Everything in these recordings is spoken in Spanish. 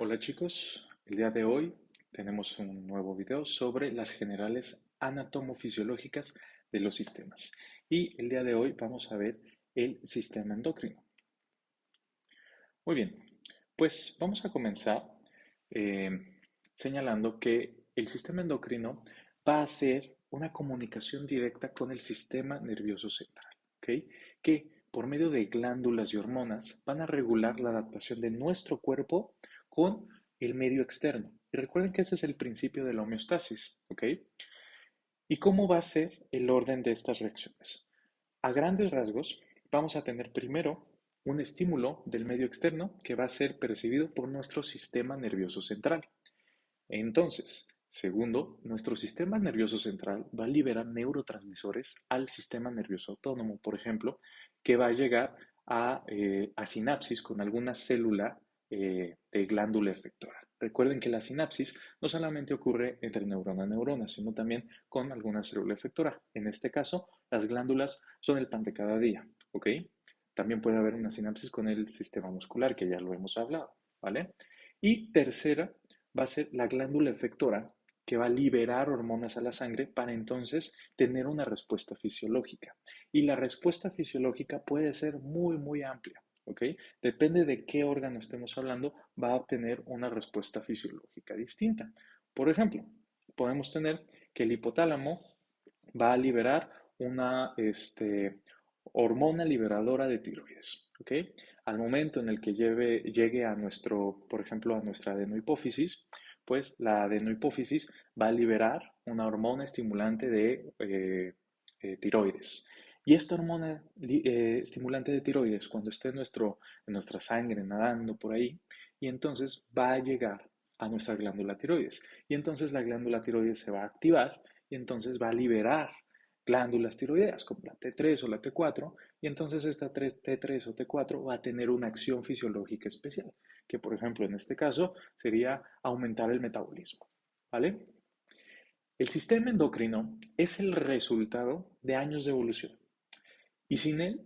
Hola chicos, el día de hoy tenemos un nuevo video sobre las generales anatomofisiológicas de los sistemas. Y el día de hoy vamos a ver el sistema endocrino. Muy bien, pues vamos a comenzar eh, señalando que el sistema endocrino va a ser una comunicación directa con el sistema nervioso central, ¿ok? Que por medio de glándulas y hormonas van a regular la adaptación de nuestro cuerpo con el medio externo. Y recuerden que ese es el principio de la homeostasis, ¿ok? ¿Y cómo va a ser el orden de estas reacciones? A grandes rasgos, vamos a tener primero un estímulo del medio externo que va a ser percibido por nuestro sistema nervioso central. Entonces, segundo, nuestro sistema nervioso central va a liberar neurotransmisores al sistema nervioso autónomo, por ejemplo, que va a llegar a sinapsis con alguna célula de glándula efectora. Recuerden que la sinapsis no solamente ocurre entre neurona y neurona, sino también con alguna célula efectora. En este caso, las glándulas son el pan de cada día, ¿ok? También puede haber una sinapsis con el sistema muscular, que ya lo hemos hablado, ¿vale? Y tercera, va a ser la glándula efectora que va a liberar hormonas a la sangre para entonces tener una respuesta fisiológica. Y la respuesta fisiológica puede ser muy, muy amplia, ¿ok? Depende de qué órgano estemos hablando, va a obtener una respuesta fisiológica distinta. Por ejemplo, podemos tener que el hipotálamo va a liberar una hormona liberadora de tiroides, ¿ok? Al momento en el que llegue a nuestro, por ejemplo, a nuestra adenohipófisis, pues la adenohipófisis va a liberar una hormona estimulante de tiroides. Y esta hormona estimulante de tiroides, cuando esté en nuestra sangre nadando por ahí, y entonces va a llegar a nuestra glándula tiroides. Y entonces la glándula tiroides se va a activar y entonces va a liberar glándulas tiroideas como la T3 o la T4 y entonces esta T3 o T4 va a tener una acción fisiológica especial, que por ejemplo en este caso sería aumentar el metabolismo, ¿vale? El sistema endocrino es el resultado de años de evolución y sin él,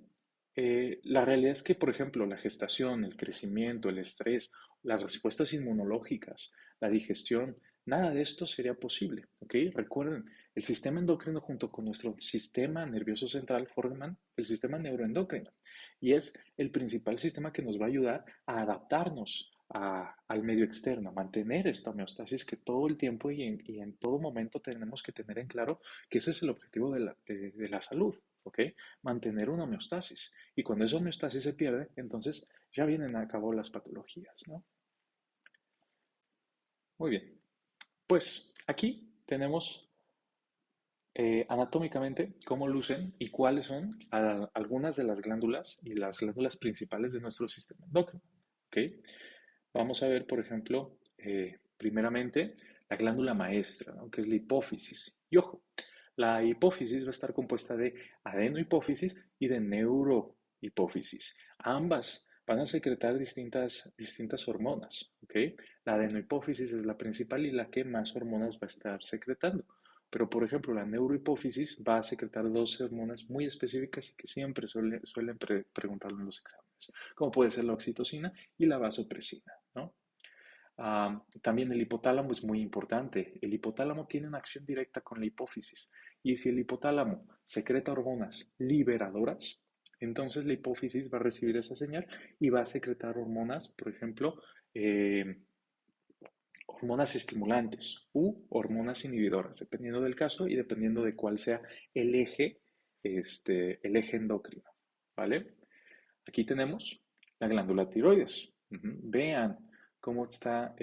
la realidad es que, por ejemplo, la gestación, el crecimiento, el estrés, las respuestas inmunológicas, la digestión, nada de esto sería posible, ¿ok? Recuerden, el sistema endocrino junto con nuestro sistema nervioso central forman el sistema neuroendocrino y es el principal sistema que nos va a ayudar a adaptarnos al medio externo, a mantener esta homeostasis que todo el tiempo y en todo momento tenemos que tener en claro que ese es el objetivo de la salud, ¿ok? Mantener una homeostasis. Y cuando esa homeostasis se pierde, entonces ya vienen a cabo las patologías, ¿no? Muy bien. Pues aquí tenemos anatómicamente cómo lucen y cuáles son algunas de las glándulas y las glándulas principales de nuestro sistema endocrino. ¿Ok? Vamos a ver, por ejemplo, primeramente la glándula maestra, ¿no? Que es la hipófisis. Y ojo, la hipófisis va a estar compuesta de adenohipófisis y de neurohipófisis. Ambas van a secretar distintas hormonas, ¿ok? La adenohipófisis es la principal y la que más hormonas va a estar secretando. Pero, por ejemplo, la neurohipófisis va a secretar dos hormonas muy específicas y que siempre suelen preguntarlo en los exámenes, como puede ser la oxitocina y la vasopresina, ¿no? También el hipotálamo es muy importante. El hipotálamo tiene una acción directa con la hipófisis. Y si el hipotálamo secreta hormonas liberadoras, entonces la hipófisis va a recibir esa señal y va a secretar hormonas, por ejemplo, eh, hormonas estimulantes u hormonas inhibidoras, dependiendo del caso y dependiendo de cuál sea el eje endocrino, ¿vale? Aquí tenemos la glándula tiroides. Vean cómo está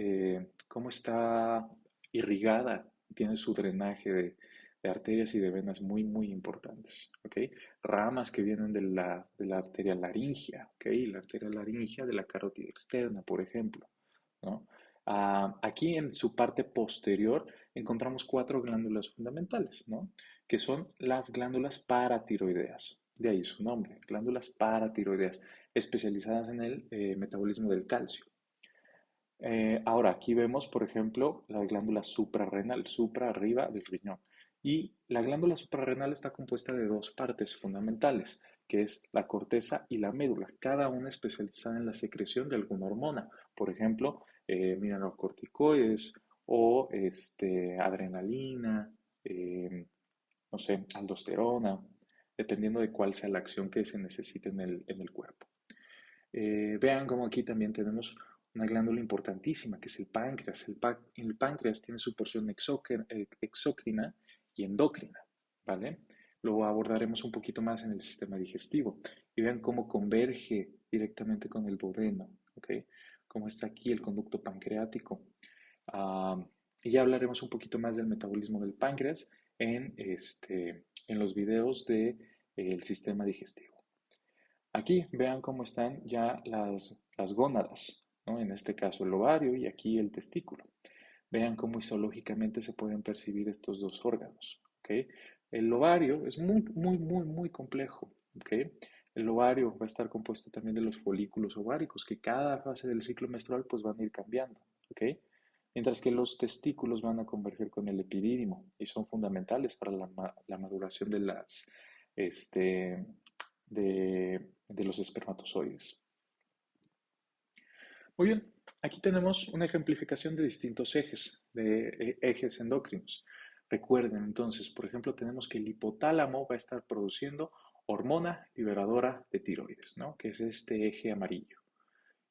irrigada, tiene su drenaje de arterias y de venas muy, muy importantes. ¿Ok? Ramas que vienen de la arteria laringea, ¿ok? La arteria laringea de la carótida externa, por ejemplo, ¿no? Aquí en su parte posterior encontramos cuatro glándulas fundamentales, ¿no? Que son las glándulas paratiroideas. De ahí su nombre, glándulas paratiroideas, especializadas en el metabolismo del calcio. Ahora, aquí vemos, por ejemplo, la glándula suprarrenal, supra arriba del riñón. Y la glándula suprarrenal está compuesta de dos partes fundamentales, que es la corteza y la médula, cada una especializada en la secreción de alguna hormona. Por ejemplo, mineralocorticoides o adrenalina, no sé, aldosterona, dependiendo de cuál sea la acción que se necesite en el cuerpo. Vean como aquí también tenemos una glándula importantísima, que es el páncreas. El páncreas tiene su porción exócrina y endocrina, ¿vale? Lo abordaremos un poquito más en el sistema digestivo. Y vean cómo converge directamente con el duodeno, ¿ok? Cómo está aquí el conducto pancreático. Ah, y ya hablaremos un poquito más del metabolismo del páncreas en los videos del sistema digestivo. Aquí vean cómo están ya las gónadas, ¿no? En este caso el ovario y aquí el testículo. Vean cómo histológicamente se pueden percibir estos dos órganos, ¿ok? El ovario es muy complejo, ¿ok? El ovario va a estar compuesto también de los folículos ováricos, que cada fase del ciclo menstrual pues van a ir cambiando, ¿ok? Mientras que los testículos van a converger con el epidídimo y son fundamentales para la maduración este, de los espermatozoides. Muy bien, aquí tenemos una ejemplificación de distintos ejes, de ejes endocrinos. Recuerden entonces, por ejemplo, tenemos que el hipotálamo va a estar produciendo hormona liberadora de tiroides, ¿no? Que es este eje amarillo.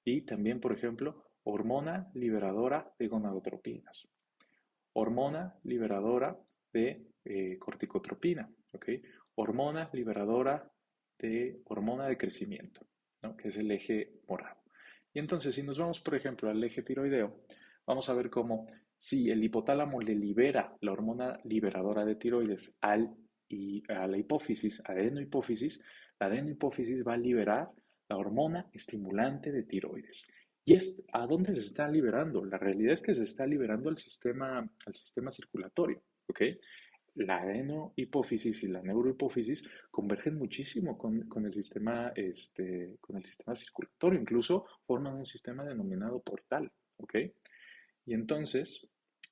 Y también, por ejemplo, hormona liberadora de gonadotropinas, hormona liberadora de corticotropina, ¿ok? Hormona liberadora de hormona de crecimiento, ¿no? Que es el eje morado. Y entonces, si nos vamos, por ejemplo, al eje tiroideo, vamos a ver cómo si el hipotálamo le libera la hormona liberadora de tiroides a la hipófisis, adenohipófisis, la adenohipófisis va a liberar la hormona estimulante de tiroides. ¿Y a dónde se está liberando? La realidad es que se está liberando al sistema circulatorio, ¿ok? La adenohipófisis y la neurohipófisis convergen muchísimo con el sistema circulatorio, incluso forman un sistema denominado portal, ¿ok? Y entonces,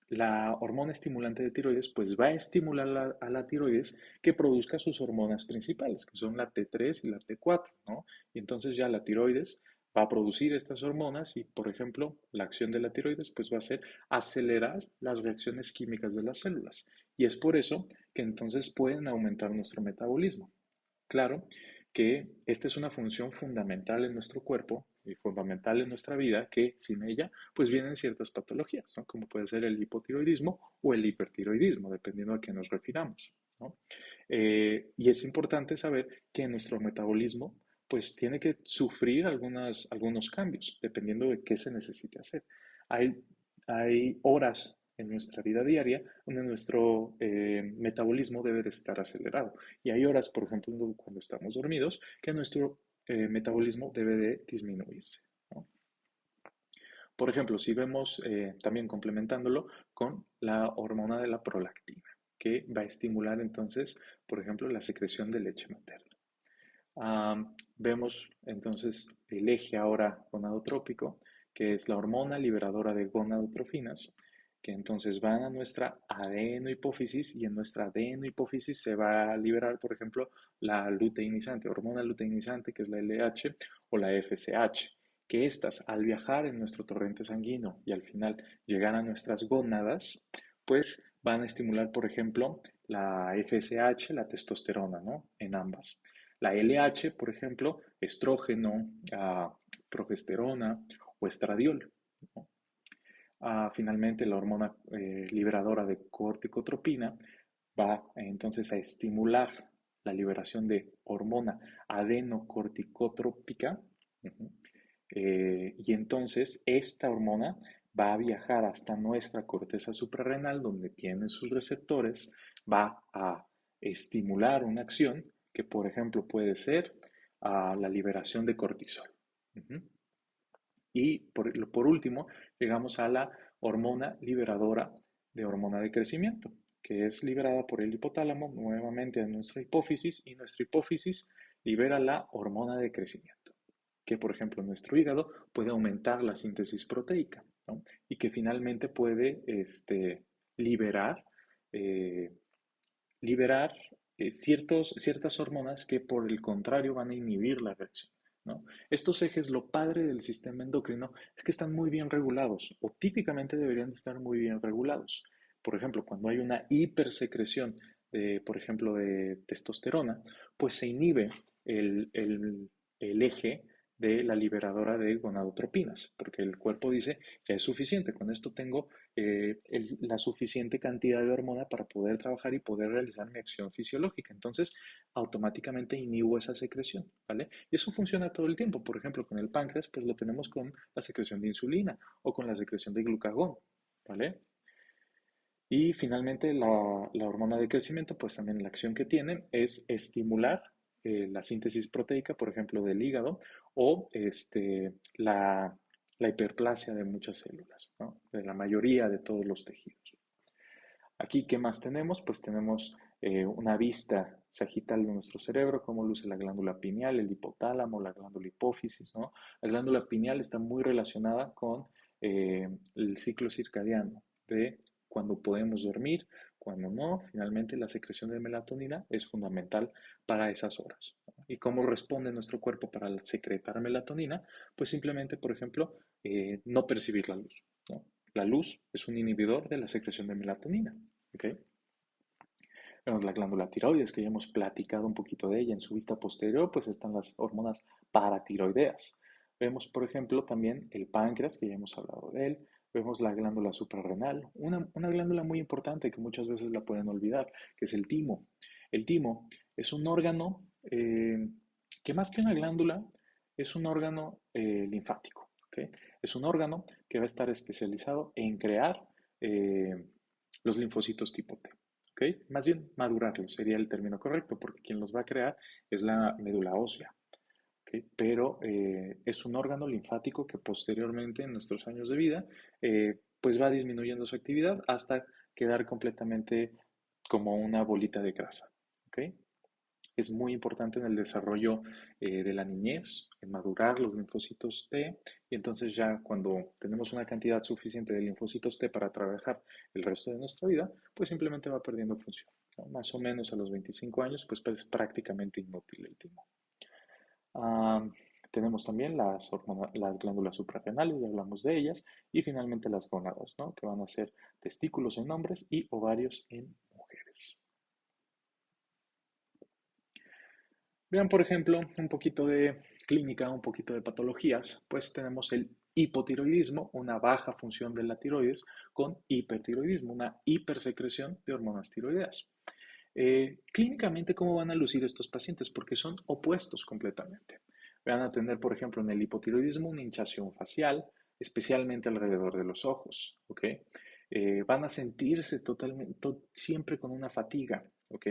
la hormona estimulante de tiroides, pues va a estimular a la tiroides que produzca sus hormonas principales, que son la T3 y la T4, ¿no? Y entonces ya la tiroides va a producir estas hormonas y, por ejemplo, la acción de la tiroides, pues va a ser acelerar las reacciones químicas de las células. Y es por eso que entonces pueden aumentar nuestro metabolismo. Claro que esta es una función fundamental en nuestro cuerpo y fundamental en nuestra vida, que sin ella pues vienen ciertas patologías, ¿no? Como puede ser el hipotiroidismo o el hipertiroidismo, dependiendo a qué nos refiramos, ¿no? Y es importante saber que nuestro metabolismo pues tiene que sufrir algunos cambios, dependiendo de qué se necesite hacer. Hay, hay horas en nuestra vida diaria donde nuestro metabolismo debe de estar acelerado. Y hay horas, por ejemplo, cuando estamos dormidos, que nuestro metabolismo debe de disminuirse, ¿no? Por ejemplo, si vemos también complementándolo con la hormona de la prolactina, que va a estimular entonces, por ejemplo, la secreción de leche materna. Vemos entonces el eje ahora gonadotrópico, que es la hormona liberadora de gonadotrofinas, que entonces van a nuestra adenohipófisis y en nuestra adenohipófisis se va a liberar, por ejemplo, la luteinizante, hormona luteinizante, que es la LH o la FSH, que estas al viajar en nuestro torrente sanguíneo y al final llegar a nuestras gónadas, pues van a estimular, por ejemplo, la FSH, la testosterona, ¿no? En ambas. La LH, por ejemplo, estrógeno, progesterona o estradiol, ¿no? Finalmente, la hormona liberadora de corticotropina va entonces a estimular la liberación de hormona adenocorticotrópica. Ujú. Y entonces esta hormona va a viajar hasta nuestra corteza suprarrenal, donde tiene sus receptores, va a estimular una acción que, por ejemplo, puede ser la liberación de cortisol. Ujú. Y por último, llegamos a la hormona liberadora de hormona de crecimiento, que es liberada por el hipotálamo nuevamente a nuestra hipófisis y nuestra hipófisis libera la hormona de crecimiento, que por ejemplo en nuestro hígado puede aumentar la síntesis proteica, ¿no? Y que finalmente puede liberar, liberar ciertas hormonas que por el contrario van a inhibir la reacción, ¿no? Estos ejes, lo padre del sistema endocrino es que están muy bien regulados o típicamente deberían de estar muy bien regulados. Por ejemplo, cuando hay una hipersecreción de, por ejemplo, de testosterona, pues se inhibe el eje de la liberadora de gonadotropinas, porque el cuerpo dice que es suficiente, con esto tengo la suficiente cantidad de hormona para poder trabajar y poder realizar mi acción fisiológica. Entonces, automáticamente inhibo esa secreción, ¿vale? Y eso funciona todo el tiempo. Por ejemplo, con el páncreas, pues lo tenemos con la secreción de insulina o con la secreción de glucagón, ¿vale? Y finalmente la hormona de crecimiento, pues también la acción que tiene es estimular la síntesis proteica, por ejemplo, del hígado o la hiperplasia de muchas células, ¿no? De la mayoría de todos los tejidos. Aquí, ¿qué más tenemos? Pues tenemos una vista sagital de nuestro cerebro, cómo luce la glándula pineal, el hipotálamo, la glándula hipófisis, ¿no? La glándula pineal está muy relacionada con el ciclo circadiano de cuando podemos dormir, cuando no. Finalmente, la secreción de melatonina es fundamental para esas horas, ¿no? ¿Y cómo responde nuestro cuerpo para secretar melatonina? Pues simplemente, por ejemplo, no percibir la luz, ¿no? La luz es un inhibidor de la secreción de melatonina. ¿Ok? Vemos la glándula tiroides, que ya hemos platicado un poquito de ella. En su vista posterior, pues están las hormonas paratiroideas. Vemos, por ejemplo, también el páncreas, que ya hemos hablado de él. Vemos la glándula suprarrenal, una glándula muy importante que muchas veces la pueden olvidar, que es el timo. El timo es un órgano que más que una glándula, es un órgano linfático. ¿Ok? Es un órgano que va a estar especializado en crear eh, los linfocitos tipo T. ¿Ok? Más bien madurarlos sería el término correcto, porque quien los va a crear es la médula ósea. ¿Ok? Pero es un órgano linfático que posteriormente en nuestros años de vida pues va disminuyendo su actividad hasta quedar completamente como una bolita de grasa. ¿Ok? Es muy importante en el desarrollo de la niñez, en madurar los linfocitos T, y entonces ya cuando tenemos una cantidad suficiente de linfocitos T para trabajar el resto de nuestra vida, pues simplemente va perdiendo función, ¿no? Más o menos a los 25 años, pues es prácticamente inútil el timo. Ah, tenemos también las glándulas suprarrenales, ya hablamos de ellas, y finalmente las gónadas, ¿no? Que van a ser testículos en hombres y ovarios en mujeres. Vean, por ejemplo, un poquito de clínica, un poquito de patologías, pues tenemos el hipotiroidismo, una baja función de la tiroides, con hipertiroidismo, una hipersecreción de hormonas tiroideas. Clínicamente, ¿cómo van a lucir estos pacientes? Porque son opuestos completamente. Van a tener, por ejemplo, en el hipotiroidismo una hinchazón facial, especialmente alrededor de los ojos, ¿ok? Van a sentirse totalmente, siempre con una fatiga, ¿ok?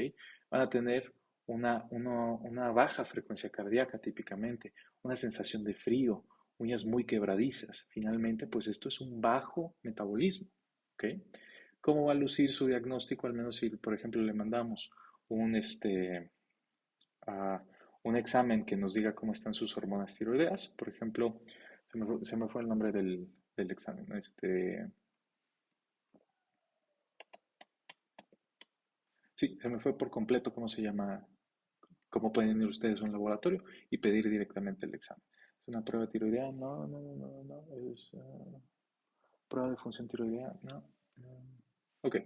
Van a tener una baja frecuencia cardíaca típicamente, una sensación de frío, uñas muy quebradizas. Finalmente, pues esto es un bajo metabolismo, ¿ok? ¿Cómo va a lucir su diagnóstico? Al menos si, por ejemplo, le mandamos un, a un examen que nos diga cómo están sus hormonas tiroideas. Por ejemplo, se me fue el nombre del examen. Sí, se me fue por completo cómo se llama, cómo pueden ir ustedes a un laboratorio y pedir directamente el examen. ¿Es una prueba tiroidea? No, no, no, no, no. ¿Es prueba de función tiroidea? No. Ok.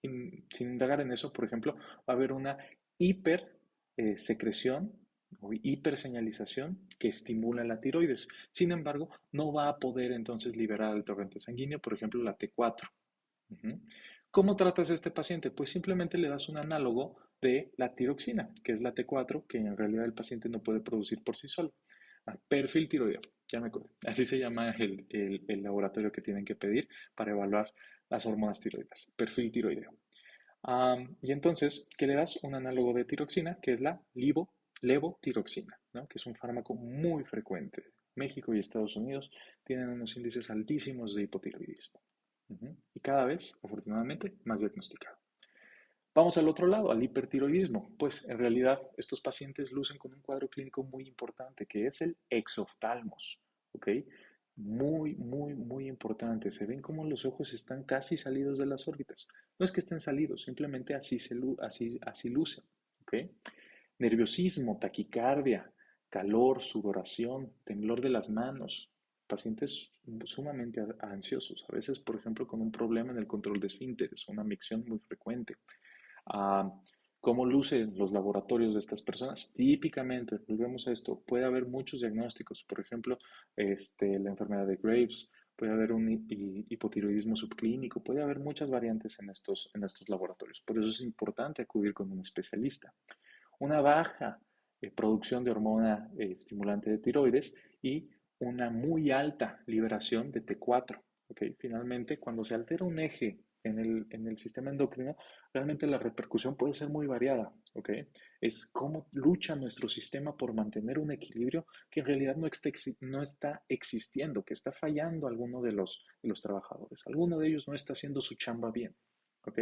Sin indagar en eso, por ejemplo, va a haber una hipersecreción o hiperseñalización que estimula la tiroides. Sin embargo, no va a poder entonces liberar el torrente sanguíneo, por ejemplo, la T4. Ujú. ¿Cómo tratas a este paciente? Pues simplemente le das un análogo de la tiroxina, que es la T4, que en realidad el paciente no puede producir por sí solo. Perfil tiroideo, ya me acuerdo. Así se llama el laboratorio que tienen que pedir para evaluar las hormonas tiroides. Perfil tiroideo. Y entonces, ¿qué le das? Un análogo de tiroxina, que es la levotiroxina, ¿no? Que es un fármaco muy frecuente. México y Estados Unidos tienen unos índices altísimos de hipotiroidismo. Y cada vez, afortunadamente, más diagnosticado. Vamos al otro lado, al hipertiroidismo. Pues en realidad estos pacientes lucen con un cuadro clínico muy importante, que es el exoftalmos. ¿Ok? Muy, muy, muy importante. Se ven como los ojos están casi salidos de las órbitas. No es que estén salidos, simplemente así lucen. ¿Ok? Nerviosismo, taquicardia, calor, sudoración, temblor de las manos. Pacientes sumamente ansiosos, a veces, por ejemplo, con un problema en el control de esfínteres, una micción muy frecuente. Ah, ¿Cómo lucen los laboratorios de estas personas? Típicamente, volvemos a esto, puede haber muchos diagnósticos, por ejemplo, la enfermedad de Graves, puede haber un hipotiroidismo subclínico, puede haber muchas variantes en estos laboratorios. Por eso es importante acudir con un especialista. Una baja producción de hormona estimulante de tiroides y una muy alta liberación de T4. ¿Ok? Finalmente, cuando se altera un eje en el sistema endocrino, realmente la repercusión puede ser muy variada. ¿Ok? Es cómo lucha nuestro sistema por mantener un equilibrio que en realidad no está existiendo, que está fallando alguno de los trabajadores. Alguno de ellos no está haciendo su chamba bien. ¿Ok?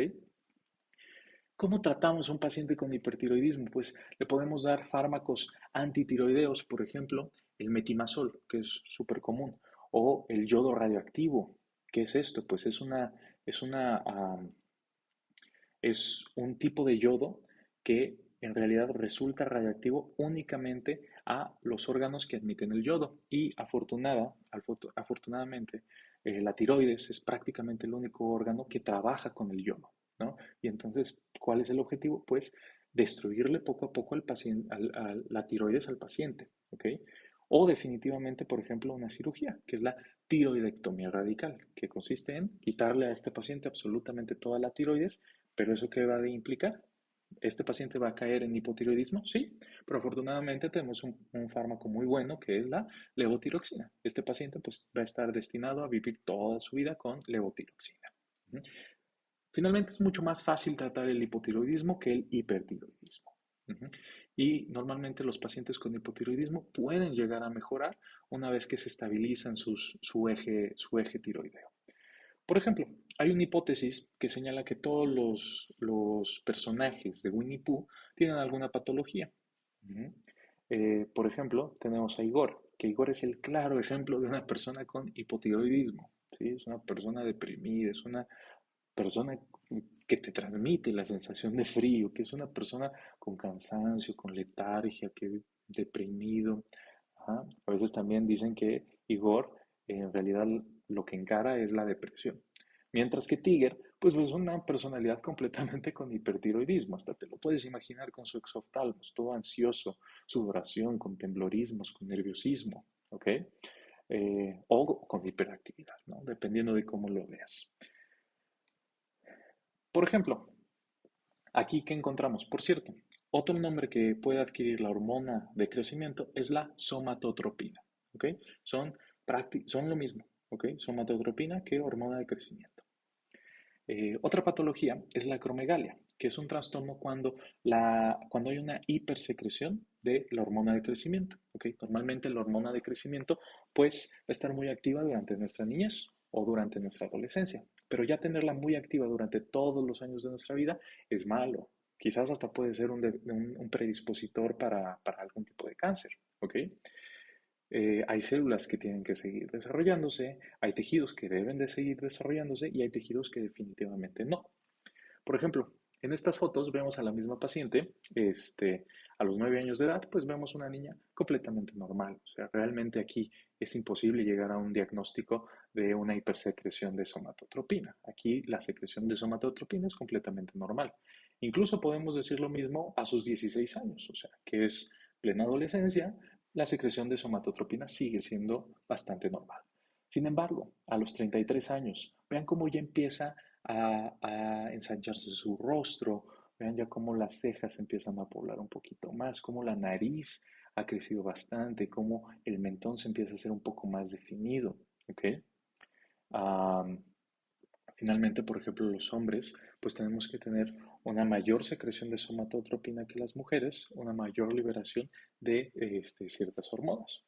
¿Cómo tratamos a un paciente con hipertiroidismo? Pues le podemos dar fármacos antitiroideos, por ejemplo, el metimazol, que es súper común, o el yodo radioactivo. ¿Qué es esto? Pues es un tipo de yodo que en realidad resulta radioactivo únicamente a los órganos que admiten el yodo. Y afortunadamente, la tiroides es prácticamente el único órgano que trabaja con el yodo, ¿no? Y entonces, ¿cuál es el objetivo? Pues destruirle poco a poco la tiroides al paciente, ¿ok? O definitivamente, por ejemplo, una cirugía, que es la tiroidectomía radical, que consiste en quitarle a este paciente absolutamente toda la tiroides. ¿Pero eso qué va a implicar? ¿Este paciente va a caer en hipotiroidismo? Sí, pero afortunadamente tenemos un fármaco muy bueno que es la levotiroxina. Este paciente pues, va a estar destinado a vivir toda su vida con levotiroxina. Finalmente es mucho más fácil tratar el hipotiroidismo que el hipertiroidismo. Y normalmente los pacientes con hipotiroidismo pueden llegar a mejorar una vez que se estabilizan su eje tiroideo. Por ejemplo, hay una hipótesis que señala que todos los personajes de Winnie Pooh tienen alguna patología. Ujú. Por ejemplo, tenemos a Igor, que Igor es el claro ejemplo de una persona con hipotiroidismo. ¿Sí? Es una persona deprimida, es una persona que te transmite la sensación de frío, que es una persona con cansancio, con letargia, que deprimido. Ajá. A veces también dicen que Igor en realidad lo que encara es la depresión. Mientras que Tiger, pues es una personalidad completamente con hipertiroidismo, hasta te lo puedes imaginar con su exoftalmos, todo ansioso, sudoración, con temblorismos, con nerviosismo, ¿ok? O con hiperactividad, ¿no? Dependiendo de cómo lo veas. Por ejemplo, aquí que encontramos, por cierto, otro nombre que puede adquirir la hormona de crecimiento es la somatotropina, ¿ok? Son, son lo mismo, ¿ok? Somatotropina que hormona de crecimiento. Otra patología es la acromegalia, que es un trastorno cuando hay una hipersecreción de la hormona de crecimiento. ¿Ok? Normalmente la hormona de crecimiento pues, va a estar muy activa durante nuestra niñez o durante nuestra adolescencia, pero ya tenerla muy activa durante todos los años de nuestra vida es malo. Quizás hasta puede ser un predispositor para algún tipo de cáncer. ¿Ok? Hay células que tienen que seguir desarrollándose, hay tejidos que deben de seguir desarrollándose y hay tejidos que definitivamente no. Por ejemplo, en estas fotos vemos a la misma paciente, a los 9 años de edad, pues vemos una niña completamente normal. O sea, realmente aquí es imposible llegar a un diagnóstico de una hipersecreción de somatotropina. Aquí la secreción de somatotropina es completamente normal. Incluso podemos decir lo mismo a sus 16 años, o sea, que es plena adolescencia, la secreción de somatotropina sigue siendo bastante normal. Sin embargo, a los 33 años, vean cómo ya empieza a ensancharse su rostro, vean ya cómo las cejas empiezan a poblar un poquito más, cómo la nariz ha crecido bastante, cómo el mentón se empieza a hacer un poco más definido, ¿ok? Am, Finalmente, por ejemplo, los hombres, pues tenemos que tener una mayor secreción de somatotropina que las mujeres, una mayor liberación de ciertas hormonas.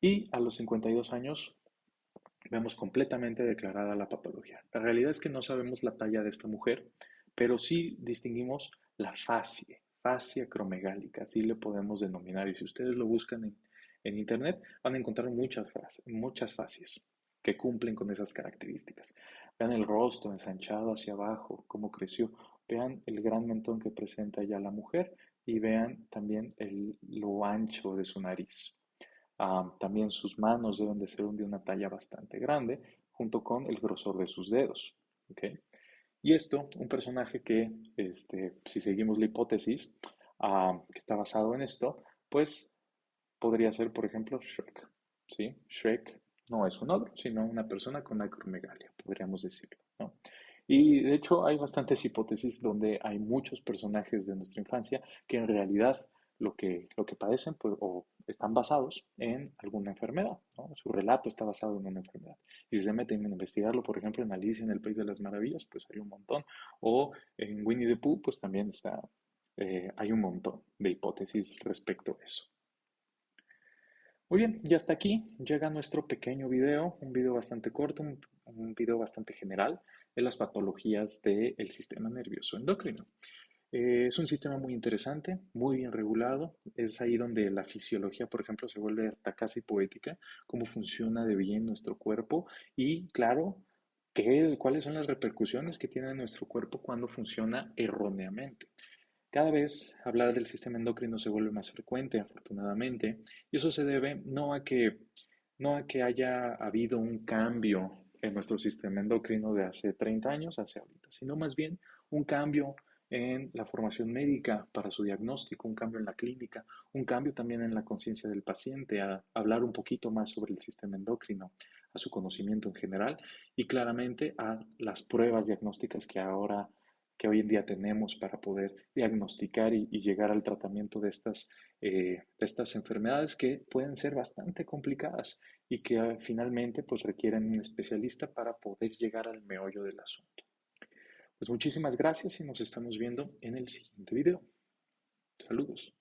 Y a los 52 años vemos completamente declarada la patología. La realidad es que no sabemos la talla de esta mujer, pero sí distinguimos la fascia acromegálica, así le podemos denominar. Y si ustedes lo buscan en Internet, van a encontrar muchas facies que cumplen con esas características. Vean el rostro ensanchado hacia abajo, cómo creció. Vean el gran mentón que presenta ya la mujer y vean también lo ancho de su nariz. También sus manos deben de ser de una talla bastante grande, junto con el grosor de sus dedos. ¿Ok? Y esto, un personaje que, si seguimos la hipótesis, que está basado en esto, pues podría ser, por ejemplo, Shrek. ¿Sí? Shrek no es un ogro, sino una persona con acromegalia, podríamos decirlo, ¿no? Y de hecho hay bastantes hipótesis donde hay muchos personajes de nuestra infancia que en realidad lo que padecen pues, o están basados en alguna enfermedad, ¿no? Su relato está basado en una enfermedad. Y si se meten a investigarlo, por ejemplo, en Alicia en el País de las Maravillas, pues hay un montón. O en Winnie the Pooh, pues también hay un montón de hipótesis respecto a eso. Muy bien, y hasta aquí llega nuestro pequeño video, un video bastante corto, un video bastante general de las patologías del sistema nervioso endocrino. Es un sistema muy interesante, muy bien regulado. Es ahí donde la fisiología, por ejemplo, se vuelve hasta casi poética, cómo funciona de bien nuestro cuerpo y, claro, cuáles son las repercusiones que tiene nuestro cuerpo cuando funciona erróneamente. Cada vez hablar del sistema endocrino se vuelve más frecuente, afortunadamente, y eso se debe no a que haya habido un cambio en nuestro sistema endocrino de hace 30 años hacia ahorita, sino más bien un cambio en la formación médica para su diagnóstico, un cambio en la clínica, un cambio también en la conciencia del paciente, a hablar un poquito más sobre el sistema endocrino, a su conocimiento en general y claramente a las pruebas diagnósticas que hoy en día tenemos para poder diagnosticar y llegar al tratamiento de estas enfermedades que pueden ser bastante complicadas y que finalmente pues requieren un especialista para poder llegar al meollo del asunto. Pues muchísimas gracias y nos estamos viendo en el siguiente video. Saludos.